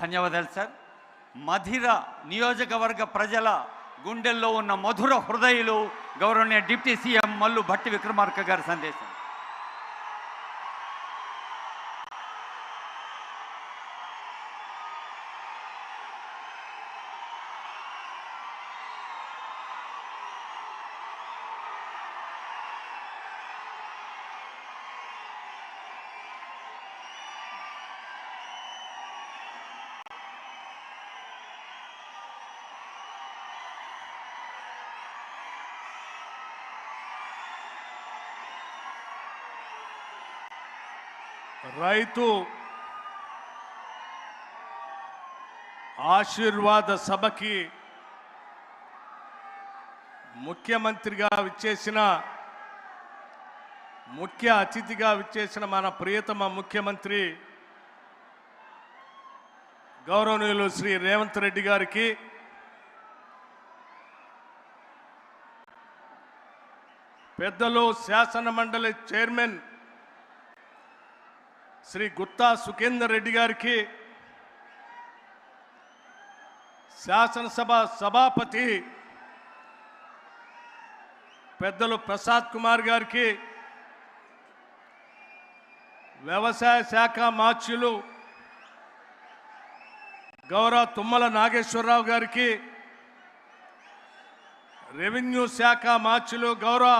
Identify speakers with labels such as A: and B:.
A: ధన్యవాదాలు సార్. మధిర నియోజకవర్గ ప్రజల గుండెల్లో ఉన్న మధుర హృదయులు గౌరవనీయ డిప్యూటీ సీఎం మల్లు భట్టి విక్రమార్క గారి సందేశం.
B: రైతు ఆశీర్వాద సభకి ముఖ్యమంత్రిగా విచ్చేసిన ముఖ్య అతిథిగా విచ్చేసిన మన ప్రియతమ ముఖ్యమంత్రి గౌరవనీయులు శ్రీ రేవంత్ రెడ్డి గారికి, పెద్దలు శాసన మండలి చైర్మన్ శ్రీ గుత్తా సుఖేందర్ రెడ్డి గారికి, శాసనసభ సభాపతి పెద్దలు ప్రసాద్ కుమార్ గారికి, వ్యవసాయ శాఖ మార్చులు గౌరవ తుమ్మల నాగేశ్వరరావు గారికి, రెవెన్యూ శాఖ మార్చులు గౌరవ